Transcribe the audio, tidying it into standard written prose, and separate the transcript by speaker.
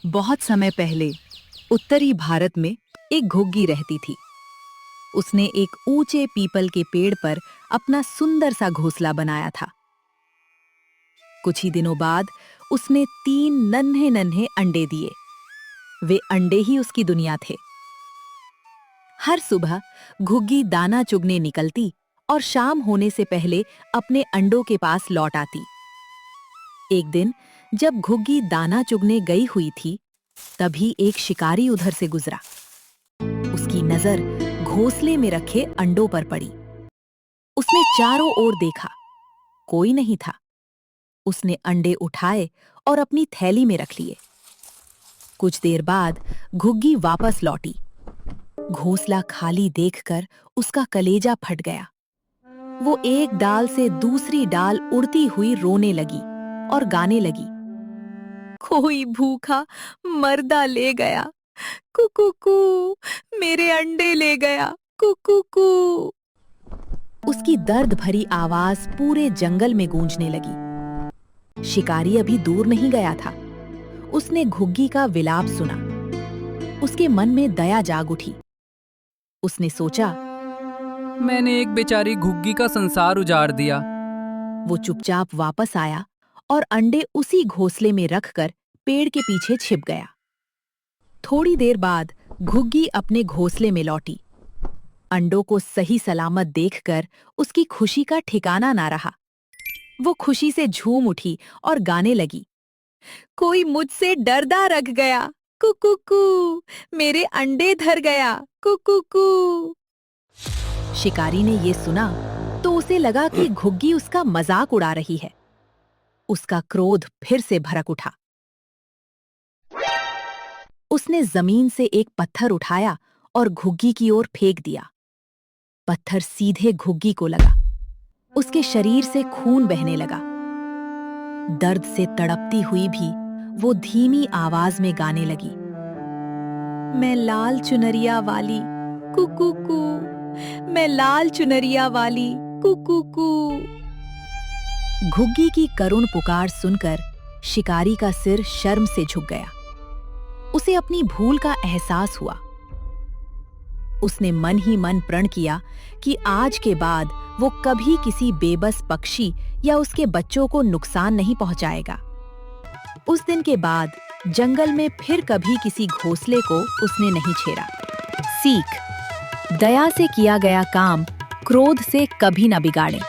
Speaker 1: बहुत समय पहले उत्तरी भारत में एक घुग्गी रहती थी। उसने एक ऊंचे पीपल के पेड़ पर अपना सुंदर सा घोंसला बनाया था। कुछ ही दिनों बाद उसने 3 नन्हे-नन्हे अंडे दिए। वे अंडे ही उसकी दुनिया थे। हर सुबह घुग्गी दाना चुगने निकलती और शाम होने से पहले अपने अंडों के पास लौट आती। एक दिन जब घुग्गी दाना चुगने गई हुई थी, तभी एक शिकारी उधर से गुजरा। उसकी नजर घोंसले में रखे अंडों पर पड़ी। उसने चारों ओर देखा, कोई नहीं था। उसने अंडे उठाए और अपनी थैली में रख लिए। कुछ देर बाद घुग्गी वापस लौटी। घोंसला खाली देखकर उसका कलेजा फट गया। वो एक डाल से दूसरी डाल उड़ती हुई रोने लगी और गाने लगी, कोई भूखा मर्दा ले गया, कुकुकू, मेरे अंडे ले गया, कुकुकू। उसकी दर्द भरी आवाज पूरे जंगल में गूंजने लगी। शिकारी अभी दूर नहीं गया था। उसने घुग्गी का विलाप सुना। उसके मन में दया जाग उठी। उसने सोचा,
Speaker 2: मैंने एक बेचारी घुग्गी का संसार उजाड़ दिया।
Speaker 1: वो चुपचाप वापस आया और अंडे उसी घोंसले में रखकर पेड़ के पीछे छिप गया। थोड़ी देर बाद घुग्गी अपने घोंसले में लौटी। अंडों को सही सलामत देखकर उसकी खुशी का ठिकाना ना रहा। वो खुशी से झूम उठी और गाने लगी, कोई मुझसे डरदा रख गया, कुकुकू, मेरे अंडे धर गया, कुकुकू। शिकारी ने ये सुना तो उसे लगा कि घुग्गी उसका मजाक उड़ा रही है। उसका क्रोध फिर से भड़क उठा। उसने जमीन से एक पत्थर उठाया और घुग्गी की ओर फेंक दिया। पत्थर सीधे घुग्गी को लगा। उसके शरीर से खून बहने लगा। दर्द से तड़पती हुई भी वो धीमी आवाज में गाने लगी, मैं लाल चुनरिया वाली, कुकुकू, मैं लाल चुनरिया वाली, कुकुकू। घुग्गी की करुण पुकार सुनकर शिकारी का सिर शर्म से झुक गया। उसे अपनी भूल का एहसास हुआ। उसने मन ही मन प्रण किया कि आज के बाद वो कभी किसी बेबस पक्षी या उसके बच्चों को नुकसान नहीं पहुंचाएगा। उस दिन के बाद जंगल में फिर कभी किसी घोंसले को उसने नहीं छेड़ा। सीख: दया से किया गया काम क्रोध से कभी न बिगाड़ें।